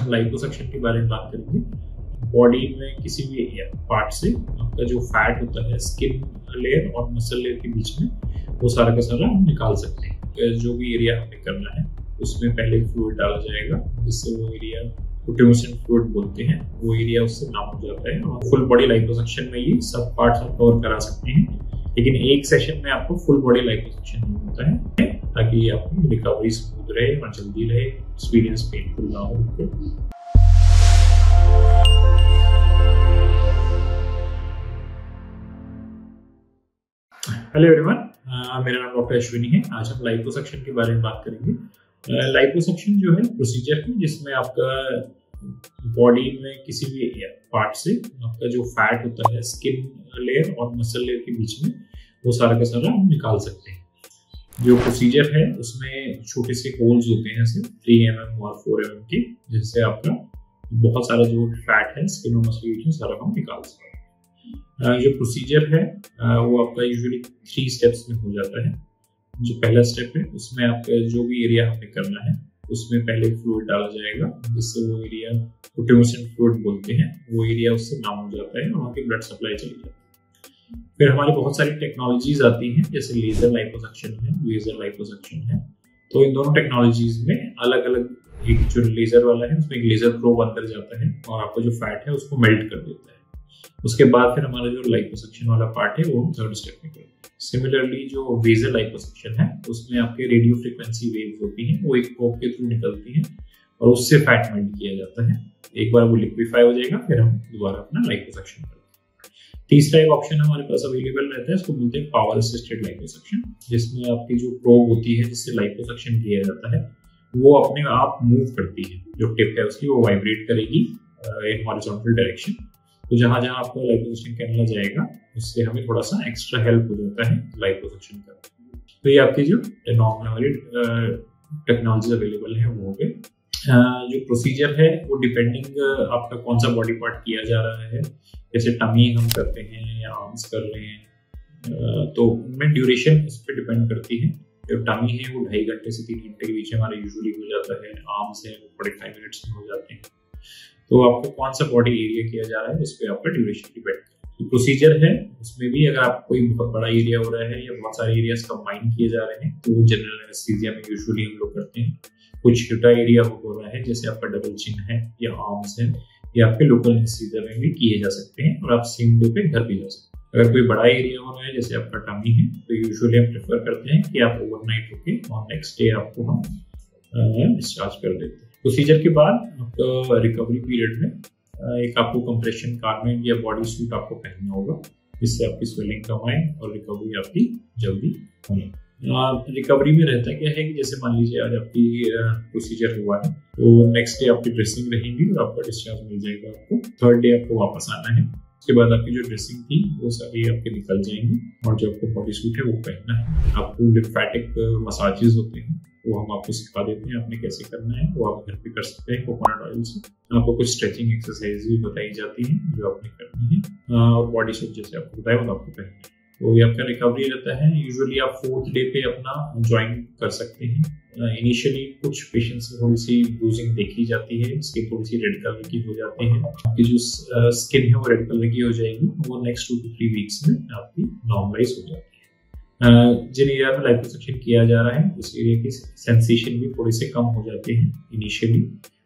हम लाइपोसक्शन के बारे में बात करेंगे। बॉडी में किसी भी पार्ट से आपका जो फैट होता है स्किन लेयर और मसल लेयर के बीच में, वो सारा का सारा हम निकाल सकते हैं। जो भी एरिया हमें करना है उसमें पहले फ्लूइड डाला जाएगा, जिससे वो एरिया ट्यूमरसेंट फ्लूइड बोलते हैं, वो एरिया उससे नाम हो जाता है। और फुल बॉडी लाइपोसक्शन में ये सब पार्ट्स आप कवर करा सकते हैं, लेकिन एक सेशन में आपको फुल बॉडी लाइपोसक्शन नहीं होता है, ताकि आपकी रिकवरी स्मूथ रहे और जल्दी रहे, एक्सपीरियंस पेनफुल ना हो। हेलो एवरीवन, मेरा नाम डॉक्टर अश्विनी है। आज हम लाइपोसक्शन के बारे में बात करेंगे। लाइपोसक्शन जो है प्रोसीजर है जिसमें आपका बॉडी में किसी भी पार्ट से आपका जो फैट होता है स्किन लेयर और मसल लेयर के बीच में, वो सारा का सारा हम निकाल सकते हैं। जो प्रोसीजर है उसमें छोटे से होल्स होते हैं, जैसे 3 mm और 4 mm के, जिससे आपका बहुत सारा जो फैट है स्किन और मसल के बीच में सारा हम निकाल सकते हैं। जो प्रोसीजर है वो आपका यूजुअली 3 स्टेप्स में हो जाता है। जो पहला स्टेप है उसमें आपका जो भी एरिया हमें करना है उसमें पहले फ्लूइड डाला जाएगा, जिससे वो एरिया ट्यूमरसेंट फ्लूइड बोलते हैं, वो एरिया उससे नाम हो जाता है और वहाँ की ब्लड सप्लाई चली जाती है। फिर हमारी बहुत सारी टेक्नोलॉजीज आती हैं, जैसे लेजर लाइपोसक्शन है, लेजर लाइपोसक्शन है। तो इन दोनों टेक्नोलॉजीज में अलग अलग, एक जो लेजर वाला है उसमें एक लेजर प्रोब अंदर जाता है और आपका जो फैट है उसको मेल्ट कर देता है। उसके बाद फिर हमारा जो लाइपोसक्शन वाला पार्ट है वो थर्ड स्टेप में करते हैं। सिमिलरली जो वेजर लाइपोसक्शन है उसमें आपके रेडियो फ्रीक्वेंसी वेव्स होती हैं, वो एक प्रोब के थ्रू निकलती हैं और उससे फैट मेल्ट किया जाता है। एक बार वो लिक्विफाई हो जाएगा, फिर हम दोबारा अपना लाइपोसक्शन करते हैं। तीसरा एक ऑप्शन हमारे पास अवेलेबल रहता है, इसको बोलते हैं पावर असिस्टेड लाइपोसक्शन, जिसमें आपकी जो प्रोब होती है जिससे लाइपोसक्शन किया जाता है वो अपने आप मूव करती है। जो टिप है उसकी वो वाइब्रेट करेगी इन हॉरिजॉन्टल डायरेक्शन। तो जहां जहां आपको लाइपोसक्शन करना जाएगा उससे हमें थोड़ा सा एक्स्ट्रा हेल्प हो जाता है लाइपोसक्शन करने। तो ये आपकी जो नॉर्मल टेक्नोलॉजी अवेलेबल है वो हो गए। जो प्रोसीजर है वो डिपेंडिंग आपका कौन सा बॉडी पार्ट किया जा रहा है, जैसे टमी हम करते हैं या आर्म्स कर रहे हैं, तो उनमें ड्यूरेशन इस पर डिपेंड करती है। जो टमी है वो 2.5 घंटे से 3 घंटे के बीच में हमारा यूजुअली हो जाता है, आर्म्स है वो 45 मिनट्स में हो जाते हैं। तो आपको कौन सा बॉडी एरिया किया जा रहा है उस पर आपका ड्यूरेशन डिपेंड करता है। प्रोसीजर है उसमें भी अगर आप कोई बहुत बड़ा एरिया हो रहा है या बहुत सारे एरियाज कंबाइन किए जा रहे हैं तो वो जनरल एनेस्थीसिया में यूजुअली हम लोग करते हैं। कुछ छोटा एरिया हो रहा है जैसे आपका डबल चिन है या आर्म्स है, या आपके लोकल एनेस्थीसिया में भी किए जा सकते हैं और आप सेम डे पे घर भी जा सकते हैं। अगर कोई बड़ा एरिया हो रहा है जैसे आपका टमी है तो यूजुअली हम प्रेफर करते हैं कि आप ओवरनाइट रुके और नेक्स्ट डे आपको हम डिस्चार्ज कर देते हैं। प्रोसीजर के बाद आपका रिकवरी पीरियड में एक आपको कंप्रेशन गारमेंट या बॉडी सूट आपको पहनना होगा, जिससे आपकी स्वेलिंग कम आए और रिकवरी आपकी जल्दी होने। रिकवरी में रहता क्या है कि जैसे मान लीजिए आज आपकी प्रोसीजर हुआ है तो नेक्स्ट डे आपकी ड्रेसिंग रहेगी और आपका डिस्चार्ज मिल जाएगा आपको। थर्ड डे आपको वापस आना है, उसके बाद आपकी जो ड्रेसिंग थी वो सारी आपके निकल जाएंगी और जो आपको बॉडी सूट है वो पहनना है। आपको लिम्फेटिक मसाजेस होते हैं वो हम आपको सिखा देते हैं, आपने कैसे करना है वो आप घर पे कर सकते हैं कोकोनट ऑयल से। आपको कुछ स्ट्रेचिंग एक्सरसाइज भी बताई जाती है जो आपने करनी है और बॉडी सूट जैसे आपको बताया वो आपको पहनना है। तो ये आपका रिकवरी रहता है। यूजुअली आप 4th डे पे अपना ज्वाइन कर सकते हैं। इनिशियली कुछ पेशेंट्स में थोड़ी सी ब्रूजिंग देखी जाती है, स्किन थोड़ी सी रेड कलर की हो जाती है, आपकी जो स्किन है वो रेड कलर की हो जाएगी, वो नेक्स्ट 2 to 3 वीक्स में आपकी नॉर्मलाइज हो जाती है। जिन एरिया में लाइपोसक्शन किया जा रहा है उस एरिया की सेंसेशन भी थोड़े से कम हो जाते हैं इनिशियली,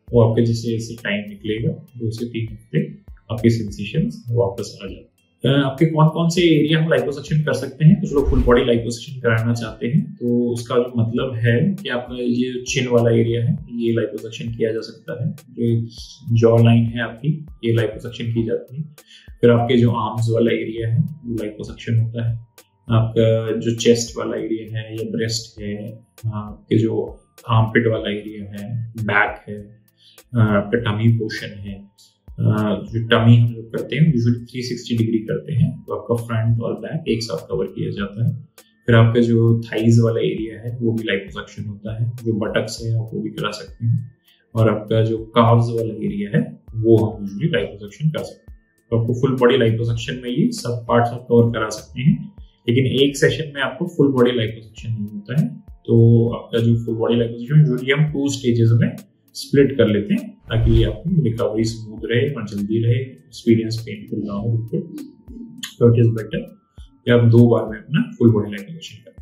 वो आपके जैसे जैसे टाइम निकलेगा 2 से 3 हफ्ते आपके सेंसेशन वापस आ जाते हैं। आपके कौन कौन से एरिया हम लाइपोसक्शन कर सकते हैं? कुछ लोग फुल बॉडी लाइपोसक्शन कराना चाहते हैं, तो उसका जो मतलब है कि आपका ये चिन वाला एरिया है ये लाइपोसक्शन किया जा सकता है। जो जॉ लाइन है आपकी ये लाइपोसक्शन की जाती है। फिर आपके जो आर्म्स वाला एरिया है वो लाइपोसक्शन होता है। आपका जो चेस्ट वाला एरिया है या ब्रेस्ट है, आपके जो आर्मपिट वाला एरिया है, बैक है, आपका टमी पोर्शन है। जो टमी हम लोग करते हैं यूजुअली 360 डिग्री करते हैं, तो आपका फ्रंट और बैक एक साथ कवर किया जाता है। फिर आपका जो थाइज वाला एरिया है वो भी लाइपोसक्शन होता है। जो बटक्स है आप वो भी करा सकते हैं। और आपका जो काव्स वाला एरिया है वो हम यूजुअली लाइपोसक्शन कर सकते हैं। तो आपको फुल बॉडी लाइपोसक्शन में ये सब पार्ट्स आप कवर करा सकते हैं, लेकिन एक सेशन में आपको फुल बॉडी लाइपोसक्शन नहीं होता है। तो आपका जो फुल बॉडी लाइपोसक्शन यूजुअली हम 2 स्टेजेस में स्प्लिट कर लेते हैं ताकि आपकी रिकवरी स्मूथ रहे और जल्दी रहे, एक्सपीरियंस पेनफुल ना हो बिल्कुल। तो इट इज बेटर कि आप 2 बार में अपना फुल बॉडी लाइपोसक्शन करें।